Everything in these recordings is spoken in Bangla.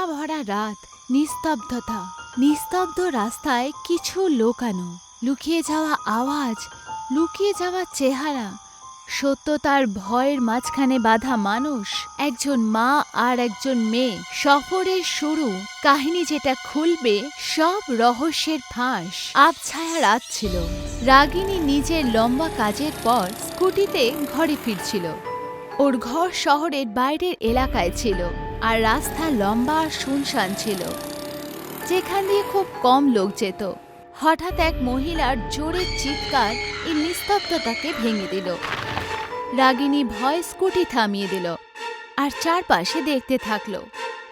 ভরা রাত, নিস্তব্ধতা, নিস্তব্ধ রাস্তায় কিছু লোকানো, লুকিয়ে যাওয়া আওয়াজ, লুকিয়ে যাওয়া চেহারা, সত্যতার ভয়ের মাঝখানে বাঁধা মানুষ, একজন মা আর একজন মেয়ে, সফরের শুরু, কাহিনী যেটা খুলবে সব রহস্যের ফাঁস। আবছায়া রাত ছিল। রাগিনী নিজের লম্বা কাজের পর স্কুটিতে ঘরে ফিরছিল। ওর ঘর শহরের বাইরের এলাকায় ছিল আর রাস্তা লম্বা আর শুনশান ছিল, যেখান দিয়ে খুব কম লোক যেত। হঠাৎ এক মহিলার জোরে চিৎকার এই নিস্তব্ধতাকে ভেঙে দিল। রাগিনী ভয় স্কুটি থামিয়ে দিল আর চারপাশে দেখতে থাকলো,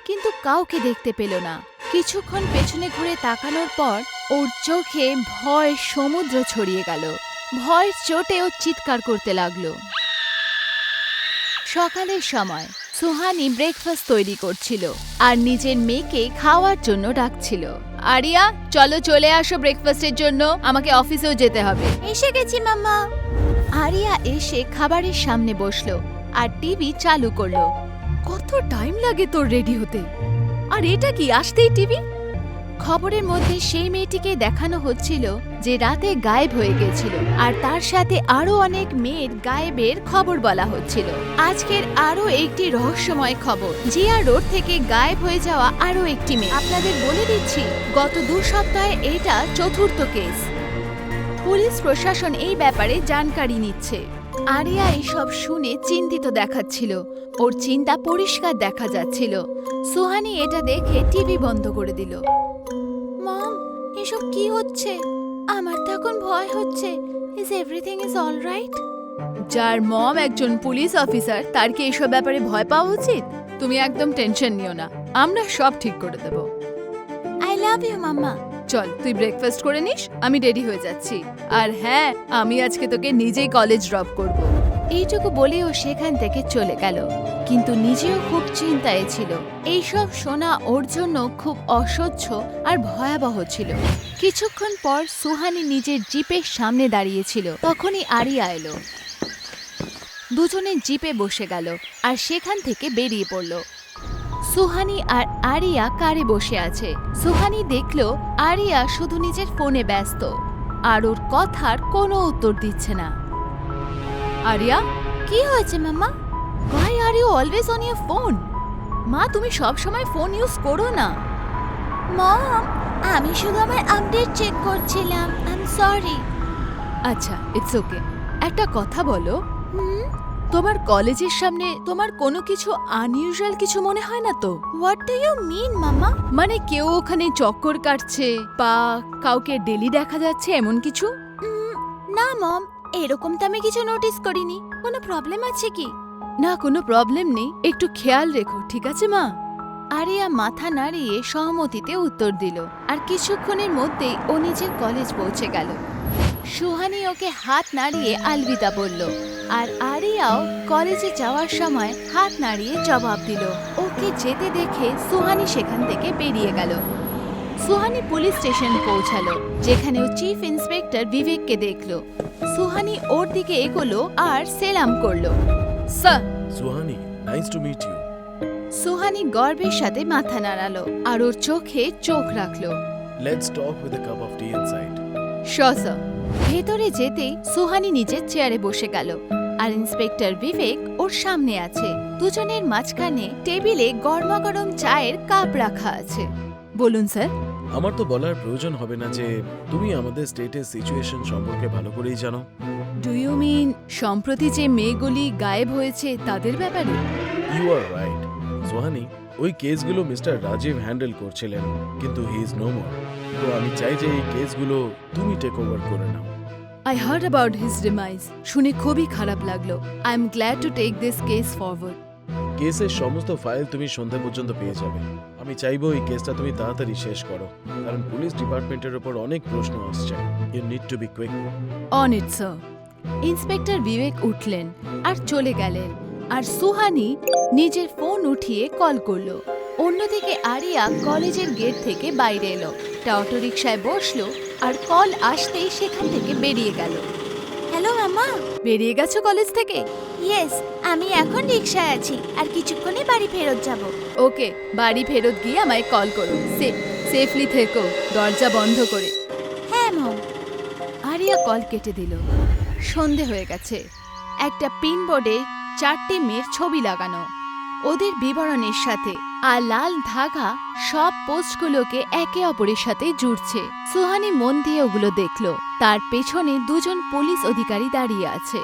কিন্তু কাউকে দেখতে পেল না। কিছুক্ষণ পেছনে ঘুরে তাকানোর পর ওর চোখে ভয় সমুদ্র ছড়িয়ে গেল। ভয়ের চোটে ও চিৎকার করতে লাগলো। সকালের সময় সুহানি ব্রেকফাস্ট তৈরি করছিল আর নিজের মেয়েকে খাওয়ার জন্য ডাকছিল। আরিয়া, চলো চলে আসো ব্রেকফাস্টের জন্য, আমাকে অফিসেও যেতে হবে। এসে গেছি মাম্মা। আরিয়া এসে খাবারের সামনে বসলো আর টিভি চালু করলো। কত টাইম লাগে তোর রেডি হতে? আর এটা কি, আসতেই টিভি? খবরের মধ্যে সেই মেয়েটিকে দেখানো হচ্ছিল যে রাতে গায়েব হয়ে গেছিল, আর তার সাথে আরো অনেক মেয়ের গায়েবের খবর বলা হচ্ছিল। আজকের আরো একটি রহস্যময় খবর, জিয়া রোড থেকে গায়েব হয়ে যাওয়া আরো একটি মেয়ে। আপনাদের বলে দিচ্ছি, গত 2 সপ্তাহে এটা 4র্থ কেস। পুলিশ প্রশাসন এই ব্যাপারে জানকারি নিচ্ছে। আরিয়া এসব শুনে চিন্তিত দেখাচ্ছিল, ওর চিন্তা পরিষ্কার দেখা যাচ্ছিল। সুহানি এটা দেখে টিভি বন্ধ করে দিল। মম, এসব কি হচ্ছে? আমার তো এখন ভয় হচ্ছে। Is everything is all right? যার মম একজন পুলিশ অফিসার, তার কি এসব ব্যাপারে ভয় পাওয়া উচিত? তুমি একদম টেনশন নিও না, আমরা সব ঠিক করে দেব। আই লাভ ইউ মাম্মা। চল তুই ব্রেকফাস্ট করে নিস, আমি রেডি হয়ে যাচ্ছি। আর হ্যাঁ, আমি আজকে তোকে নিজেই কলেজ ড্রপ করব। এইটুকু বলে ও সেখান থেকে চলে গেল, কিন্তু নিজেও খুব চিন্তায় ছিল। এইসব শোনা ওর জন্য খুব অসহ্য আর ভয়াবহ ছিল। কিছুক্ষণ পর সুহানি নিজের জিপের সামনে দাঁড়িয়েছিল, তখনই আরিয়া এলো। দুজনে জিপে বসে গেল আর সেখান থেকে বেরিয়ে পড়ল। সুহানি আর আরিয়া কারে বসে আছে। সুহানি দেখলো আরিয়া শুধু নিজের ফোনে ব্যস্ত আর ওর কথার কোনো উত্তর দিচ্ছে না। আরিয়া, কি হয়েছে মাম্মা? Why are you always on your phone? মা, তুমি সব সময় ফোন ইউজ করো না। মম, আমি শুধু আমার আপডেট চেক করছিলাম। I am sorry. আচ্ছা, ইটস ওকে। একটা কথা বলো, তোমার কলেজের সামনে তোমার কোনো কিছু আনইউজুয়াল কিছু মনে হয় না তো? হোয়াট ডু ইউ মিন মামা? মানে কেউ ওখানে চক্কর কাটছে বা কাউকে ডেলি দেখা যাচ্ছে এমন কিছু? না মম, এরকম তো আমি কিছু নোটিস করিনি। কোনো প্রবলেম আছে কি? না, কোনো প্রবলেম নেই, একটু খেয়াল রেখো, ঠিক আছে মা? আরিয়া মাথা নাড়িয়ে সহমতিতে উত্তর দিল আর কিছুক্ষণের মধ্যেই ও নিজের কলেজ পৌঁছে গেল। সুহানি ওকে হাত নাড়িয়ে আলবিদা বলল আর আরিয়াও কলেজে যাওয়ার সময় হাত নাড়িয়ে জবাব দিল। ওকে যেতে দেখে সুহানি সেখান থেকে বেরিয়ে গেল। সুহানি পুলিশ স্টেশন পৌঁছালো, যেখানে ও চিফ ইন্সপেক্টর বিবেককে দেখলো। সুহানি ওর দিকে এগোলো আর সেলাম করলো। Sir. Suhani, nice to meet you. Suhani গর্বের সাথে মাথা নাড়ালো আর ওর চোখে চোখ রাখলো। Let's talk with a cup of tea inside. Sure sir. ভেতরে যেতেই সুহানি নিজের চেয়ারে বসে গেল আর ইন্সপেক্টর বিবেক ওর সামনে আছে। দুজনের মাঝখানে টেবিলে গরমাগরম চায়ের কাপ রাখা আছে। বলুন স্যার। আমার তো বলার প্রয়োজন হবে না যে তুমি আমাদের স্টেটের সিচুয়েশন সম্পর্কে ভালো করেই জানো। ডু ইউ মিন সম্প্রতি যে মেয়েগুলি গায়েব হয়েছে তাদের ব্যাপারে? ইউ আর রাইট সোহানি, ওই কেসগুলো মিস্টার রাজীব হ্যান্ডেল করছিলেন, কিন্তু হি ইজ নো মোর। তো আমি চাই যে এই কেসগুলো তুমি টেক ওভার করে নাও। I heard about his demise. শুনে খুবই খারাপ লাগলো। I am glad to take this case forward. কেসের সমস্ত ফাইল তুমি সন্ধ্যা পর্যন্ত পেয়ে যাবে। আমি চাইবো এই কেসটা তুমি তাড়াতাড়ি শেষ করো, কারণ পুলিশ ডিপার্টমেন্টের উপর অনেক প্রশ্ন আসছে। You need to be quick. On it, sir. Inspector Bibek উঠলেন আর চলে গেলেন, আর সুহানি নিজের ফোন উঠিয়ে কল করলো। অন্যদিকে আরিয়া কলেজের গেট থেকে বাইরে এলো, একটা অটোরিকশায় বসলো আর কল আসতেই সেখান থেকে বেরিয়ে গেল। হ্যালো ম্যাম, মা বেরিয়ে গেছো কলেজ থেকে? ইয়েস, আমি এখন রিকশায় আছি আর কিছুক্ষণে বাড়ি ফেরত যাব। ওকে, বাড়ি ফেরত গিয়ে আমায় কল করো। সেফলি থেকো, দরজা বন্ধ করে। হ্যাঁ মম। আরিয়া কল কেটে দিল। সন্ধে হয়ে গেছে। একটা পিনবোর্ডে 4টে মেয়ের ছবি লাগানো, ওদের বিবরণের সাথে, আর লাল ধাগা সব পোস্টগুলোকে একে অপরের সাথে জুড়ছে। সুহানি মন দিয়ে ওগুলো দেখলো। তার পেছনে 2জন পুলিশ অধিকারী দাঁড়িয়ে আছে।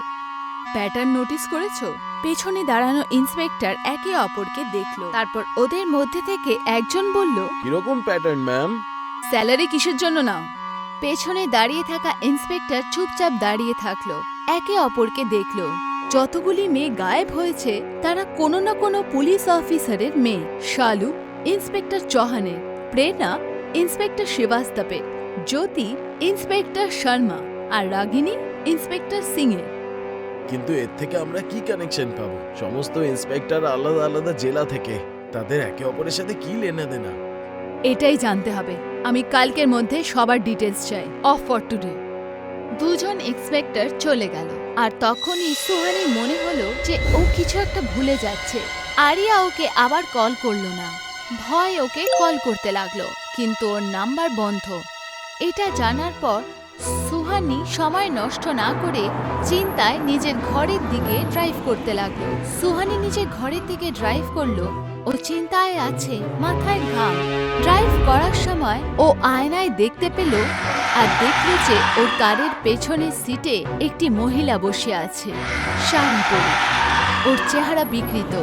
প্যাটার্ন নোটিস করেছো? পেছনে দাঁড়ানো ইন্সপেক্টর একে অপরকে দেখলো। তারপর ওদের মধ্যে থেকে একজন বলল, কিরকম প্যাটার্ন ম্যাম? স্যালারি কিসের জন্য নাও? পেছনে দাঁড়িয়ে থাকা ইন্সপেক্টর চুপচাপ দাঁড়িয়ে থাকলো, একে অপরকে দেখলো। যতগুলি মেয়ে গায়েব হয়েছে তারা কোনো না কোনো পুলিশ অফিসারের মেয়ে। শালু ইন্সপেক্টর চৌহানের, প্রেরণা ইন্সপেক্টর শ্রীবাস্তবের, জ্যোতি ইন্সপেক্টর শর্মা, আর রাগিনী ইন্সপেক্টর সিং এর। কিন্তু এর থেকে আমরা কি কানেকশন পাবো? সমস্ত ইন্সপেক্টর আলাদা আলাদা জেলা থেকে, তাদের একে অপরের সাথে কি লেনা দেনা? এটাই জানতে হবে। আমি কালকের মধ্যে সবার ডিটেলস চাই। Off for today. 2জন ইন্সপেক্টর চলে গেল। আর তখনই সুহানির মনে হলো যে ও কিছু একটা ভুলে যাচ্ছে। আরিয়া ওকে আবার কল করলো না। ভয় ওকে কল করতে লাগলো, কিন্তু ওর নাম্বার বন্ধ। এটা জানার পর সুহানি সময় নষ্ট না করে চিন্তায় নিজের ঘরের দিকে ড্রাইভ করতে লাগলো। সুহানি নিজের ঘরের দিকে ড্রাইভ করলো। ও চিন্তায় আছে, মাথায় ঘাম। ড্রাইভ করার সময় ও আয়নায় দেখতে পেল আর দেখল যে ওর কারের পেছনের সিটে একটি মহিলা বসে আছে, শাড়ি পরে। ওর চেহারা বিকৃত,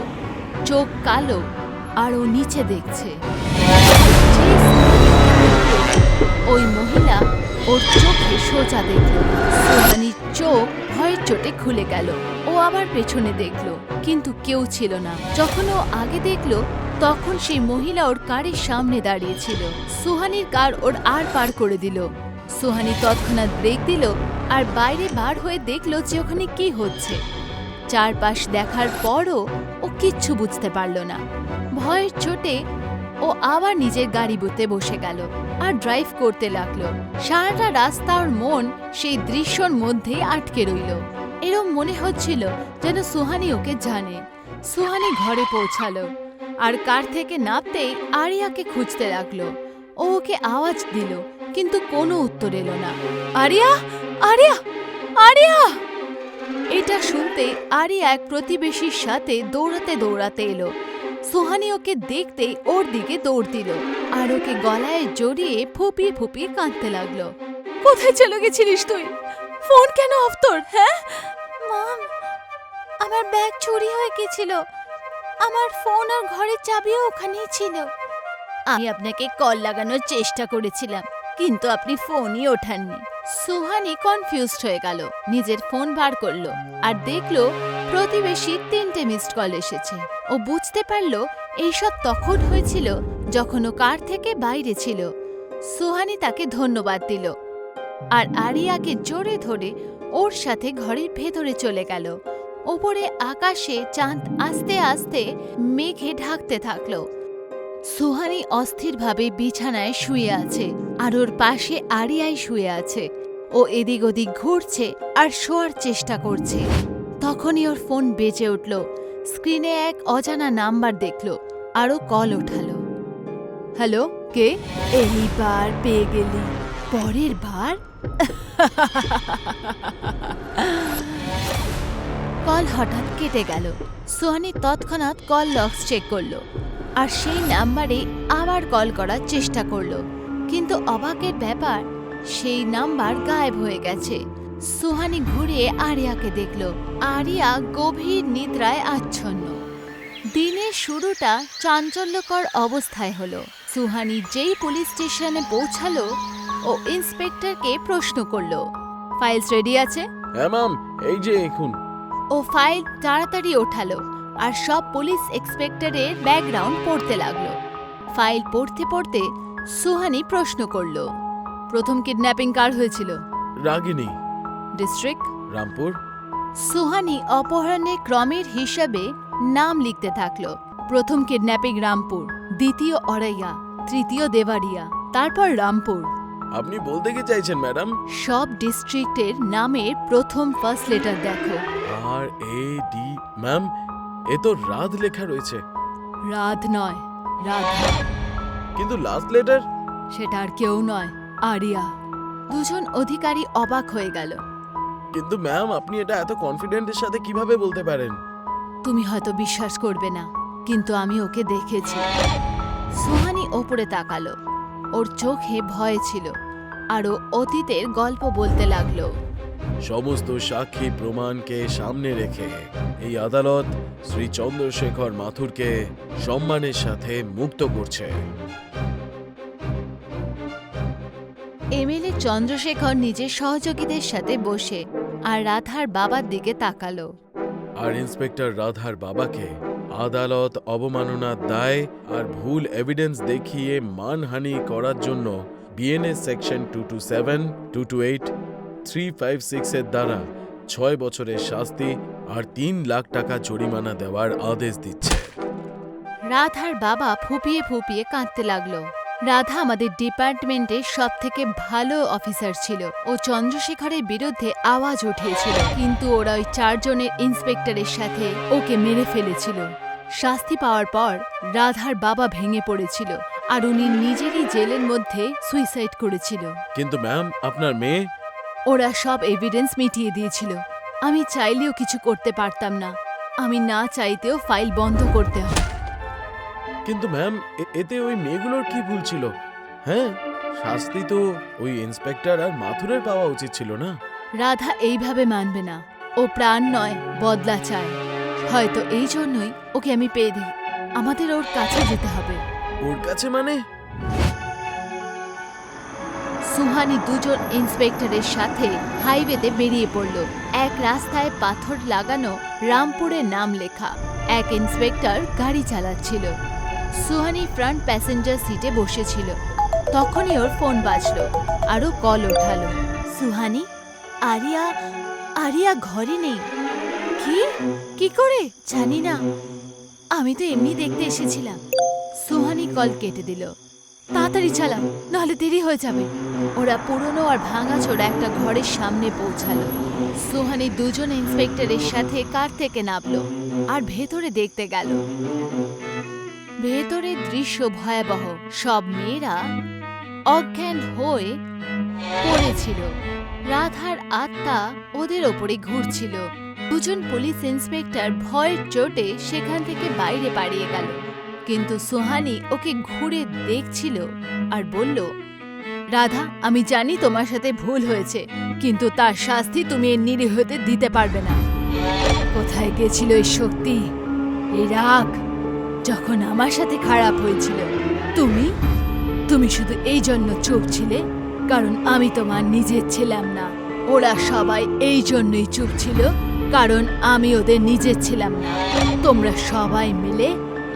চোখ কালো, আর ও নিচে দেখছে। ওই মহিলা ওর চোখে সোজা দেখল। সুহানির চোখ ভয়ের চোটে খুলে গেল। ও আবার পেছনে দেখল, কিন্তু কেউ ছিল না। যখন ও আগে দেখল তখন সেই মহিলা ওর কারের সামনে দাঁড়িয়েছিল। সুহানির কার ওর আর পার করে দিল। সুহানি তৎক্ষণাৎ ব্রেক দিল আর বাইরে বার হয়ে দেখল যে ওখানে কি হচ্ছে। চারপাশ দেখার পরও ও কিচ্ছু বুঝতে পারল না। ভয়ের চোটে ও আবার নিজের গাড়িতে বসে গেল আর ড্রাইভ করতে লাগলো। সারাটা রাস্তা ওর মন সেই দৃশ্যর মধ্যে আটকে রইল। এরম মনে হচ্ছিল যেন সুহানি ওকে জানে। সুহানি ঘরে পৌঁছালো আর কার থেকে নামতেই আরিয়াকে খুঁজতে লাগলো। ও ওকে আওয়াজ দিল, কিন্তু কোনো উত্তর এলো না। আরিয়া, আরিয়া, আরিয়া! এটা শুনতে আরিয়া এক প্রতিবেশীর সাথে দৌড়াতে দৌড়াতে এলো। সুহানি ওকে দেখতেই ওর দিকে দৌড় দিল আর ওকে গলায় জড়িয়ে ফুপিয়ে ফুপিয়ে কাঁদতে লাগলো। কোথায় চলে গেছিলিস তুই? ফোন কেন অফ তোর? হ্যাঁ মম, আমার ব্যাগ চুরি হয়ে গেছিল। আমার ফোন আর ঘরের চাবিও ওখানেই ছিল। আমি আপনাকে কল লাগানোর চেষ্টা করেছিলাম, কিন্তু আপনি ফোনই ওঠাননি। সুহানি কনফিউজড হয়ে গেল। নিজের ফোন বার করলো আর দেখলো প্রতিবেশীর 3টে মিসড কল এসেছে। ও বুঝতে পারলো এইসব তখন হয়েছিল যখন ও কার থেকে বাইরে ছিল। সুহানি তাকে ধন্যবাদ দিল আর আরিয়াকে জোরে ধরে ওর সাথে ঘরের ভেতরে চলে গেল। ওপরে আকাশে চাঁদ আস্তে আস্তে মেঘে ঢাকতে থাকলো। সুহানি অস্থিরভাবে বিছানায় শুয়ে আছে আর ওর পাশে আরিয়াই শুয়ে আছে। ও এদিক ওদিক ঘুরছে আর শোয়ার চেষ্টা করছে। তখনই ওর ফোন বেজে উঠল। স্ক্রিনে এক অজানা নাম্বার দেখল আর ও কল ওঠালো। হ্যালো, কে? এইবার পেয়ে গেলি, পরের বার? কল হঠাৎ কেটে গেল। সুহানি তৎক্ষণাৎ কল লগস চেক করলো আর সেই নাম্বারে আবার কল করার চেষ্টা করলো, কিন্তু অবাকের ব্যাপার, সেই নাম্বার গায়েব হয়ে গেছে। সুহানি ঘুরে আরিয়াকে দেখল। আরিয়া গভীর নিদ্রায় আচ্ছন্ন। দিনের শুরুটা চাঞ্চল্যকর অবস্থায় হলো। সুহানি যেই পুলিশ স্টেশনে পৌঁছালো ও ইন্সপেক্টরকে প্রশ্ন করলো, ফাইলস রেডি আছে? হ্যাঁ ম্যাম, এই যে এখন। ও ফাইল তাড়াতাড়ি ওঠালো আর সব পুলিশ ইন্সপেক্টরের ব্যাকগ্রাউন্ড পড়তে লাগলো। ফাইল পড়তে পড়তে সুহানি প্রশ্ন করলো, প্রথম কিডন্যাপিং কার হয়েছিল? রাগিনী। ডিস্ট্রিক্ট? রামপুর। সুহানি অপহরণের ক্রমের হিসাবে নাম লিখতে থাকলো। প্রথম কিডন্যাপিং রামপুর, দ্বিতীয় অরাইয়া, তৃতীয় দেবাড়িয়া, তারপর রামপুর। আপনি বলতে কি চাইছেন ম্যাডাম? সব ডিস্ট্রিক্টের নামের প্রথম ফার্স্ট লেটার দেখো। RAD। ম্যাম, এ তো রাধ লেখা রয়েছে। রাধ নয়, রাধা। কিন্তু লাস্ট লেটার? সেটা আর কেউ নয়, আরিয়া। দুজন অধিকারী অবাক হয়ে গেল। কিন্তু ম্যাম, আপনি এটা এত কনফিডেন্টের সাথে কিভাবে বলতে পারেন? তুমি হয়তো বিশ্বাস করবে না, কিন্তু আমি ওকে দেখেছি। সুহানি ওপরে তাকালো। ওর চোখে ভয় ছিল, আর ও অতীতের গল্প বলতে লাগলো। সমস্ত সাক্ষী প্রমাণকে সামনে রেখে এই আদালত শ্রী চন্দ্রশেখর মাথুরকে সম্মানের সাথে মুক্ত করছে। এমএলএ চন্দ্রশেখর নিজের সহযোগীদের সাথে বসে আর রাধার বাবার দিকে তাকালো। আর ইন্সপেক্টর রাধার বাবাকে আদালত অবমাননার দায় আর ভুল এভিডেন্স দেখিয়ে মানহানি করার জন্য বিএনএস সেকশন 227, 228, 356 এর দ্বারা 6 বছরের শাস্তি আর 3 লাখ টাকা জরিমানা দেওয়ার আদেশ দিচ্ছে। রাধার বাবা ফুপিয়ে ফুপিয়ে কাঁদতে লাগলো। রাধা আমাদের ডিপার্টমেন্টের সবথেকে ভালো অফিসার ছিল। ও চন্দ্রশেখরের বিরুদ্ধে আওয়াজ উঠিয়েছিল, কিন্তু ওরা ওই 4 জনের ইন্সপেক্টরের সাথে ওকে মেরে ফেলেছিল। শাস্তি পাওয়ার পর রাধার বাবা ভেঙে পড়েছিল, আর উনি নিজেরই জেলের মধ্যে সুইসাইড করেছিল। কিন্তু ম্যাম, আপনার মেয়ে? ওরা সব এভিডেন্স মিটিয়ে দিয়েছিল। আমি চাইলেও কিছু করতে পারতাম না। আমি না চাইতেও ফাইল বন্ধ করতে হয়। কিন্তু ম্যাম, এতে ওই মেয়েগুলোর কি ভুল ছিল? হ্যাঁ, শাস্তি তো ওই ইন্সপেক্টর আর মাথুরের পাওয়া উচিত ছিল না? রাধা এইভাবে মানবে না। ও প্রাণ নয়, বদলা চায়। হয়তো এই জন্যই ওকে আমি পেয়ে দিই। আমাদের ওর কাছে যেতে হবে। ওর কাছে মানে? সুহানি দুজন ইন্সপেক্টরের সাথে হাইওয়েতে বেরিয়ে পড়ল। এক রাস্তায় পাথর লাগানো রামপুরের নাম লেখা। এক ইন্সপেক্টর গাড়ি চালাচ্ছিল। সুহানি ফ্রন্ট প্যাসেঞ্জার সিটে বসেছিল। তখনই ওর ফোন বাজলো, আরও কল ওঠালো। সুহানি, আরিয়া আরিয়া ঘরে নেই। কি করে? জানি না, আমি তো এমনি দেখতে এসেছিলাম। সুহানি কল কেটে দিল। তাড়াতাড়ি চালাও, নাহলে দেরি হয়ে যাবে। ওরা পুরনো আর ভাঙাচোরা একটা ঘরের সামনে পৌঁছালো। সুহানি দুজন ইন্সপেক্টরের সাথে কার থেকে নামলো আর ভেতরে দেখতে গেল। ভেতরের দৃশ্য ভয়াবহ। সব মেয়েরা অজ্ঞান হয়ে পড়েছিল। রাধার আত্মা ওদের ওপরে ঘুরছিল। দুজন পুলিশ ইন্সপেক্টর ভয়ের চোটে সেখান থেকে বাইরে পালিয়ে গেল, কিন্তু সুহানি ওকে ঘুরে দেখছিল আর বলল, রাধা, আমি জানি তোমার সাথে ভুল হয়েছে, কিন্তু তার শাস্তি তুমি এই নিরীহদের দিতে পারবে না। কোথায় গেছিল এই শক্তি, এই রাগ, যখন আমার সাথে খারাপ হয়েছিল? তুমি শুধু এই জন্য চুপ ছিলে কারণ আমি তোমার নিজের ছিলাম না। ওরা সবাই এই জন্যই চুপ ছিল কারণ আমি ওদের নিজের ছিলাম না। তোমরা সবাই মিলে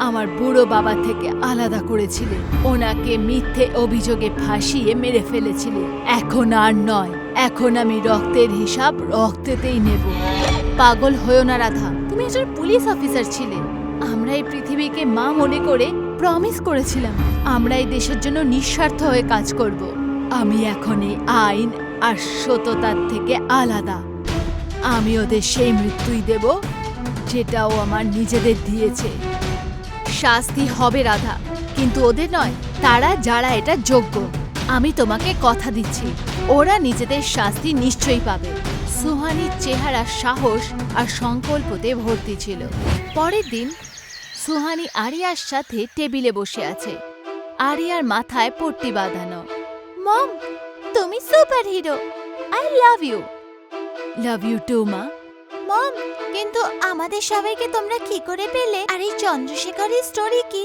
আমার বুড়ো বাবা থেকে আলাদা করেছিলে, ওনাকে মিথ্যে অভিযোগে ফাঁসিয়ে মেরে ফেলেছিলে। এখন আর নয়, এখন আমি রক্তের হিসাব রক্তেতেই নেব। পাগল হয়েও না রাধা, তুমি একজন পুলিশ অফিসার ছিলে। আমরা এই পৃথিবীকে মা মনে করে প্রমিস করেছিলাম আমরা এই দেশের জন্য নিঃস্বার্থ হয়ে কাজ করব। আমি এখন এই আইন আর সততার থেকে আলাদা। আমি ওদের সেই মৃত্যুই দেব যেটাও আমার নিজেদের দিয়েছে। শাস্তি হবে রাধা, কিন্তু ওদের নয়, তারা যারা এটা যোগ্য। আমি তোমাকে কথা দিচ্ছি, ওরা নিজেদের শাস্তি নিশ্চয়ই পাবে। সুহানির চেহারা সাহস আর সংকল্পতে ভর্তি ছিল। পরের দিন সুহানি আরিয়ার সাথে টেবিলে বসে আছে। আরিয়ার মাথায় পট্টি বাঁধানো। মম, তুমি super hero. I love you. Love you too মা। মম, কিন্তু আমাদের সবাইকে তোমরা কি করে পেলে? আর এই চন্দ্রশেখরের স্টোরি কি?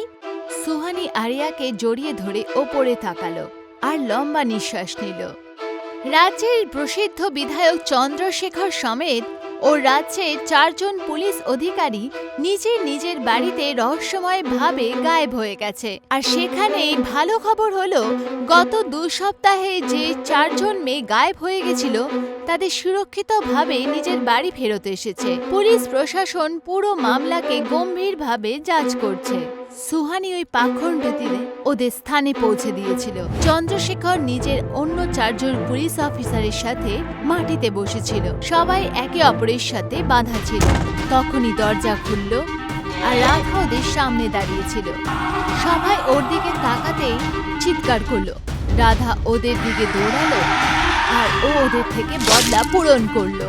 সুহানি আরিয়াকে জড়িয়ে ধরে ওপরে তাকালো আর লম্বা নিঃশ্বাস নিল। রাজ্যের প্রসিদ্ধ বিধায়ক চন্দ্রশেখর সমেত ও রাজ্যের 4 জন পুলিশ অধিকারী নিজের বাড়িতে রহস্যময়ভাবে গায়েব হয়ে গেছে। আর সেখানেই ভালো খবর হলো, গত 2 সপ্তাহে যে 4 জন মেয়ে গায়েব হয়ে গেছিল তাদের সুরক্ষিতভাবে নিজের বাড়ি ফেরত এসেছে। পুলিশ প্রশাসন পুরো মামলাকে গম্ভীরভাবে যাচ করছে। সুহানি ওই পাখণ্ডটিতে ওদের স্থানে পৌঁছে দিয়েছিল। চন্দ্রশেখর নিজের অন্য 4 জন পুলিশ অফিসারের সাথে মাটিতে বসেছিল। সবাই একে অপরের সাথে বাঁধা ছিল। তখনই দরজা খুলল আর রাধা ওদের সামনে দাঁড়িয়েছিল। সবাই ওর দিকে তাকাতেই চিৎকার করলো। রাধা ওদের দিকে দৌড়ালো আর ও ওদের থেকে বদলা পূরণ করলো।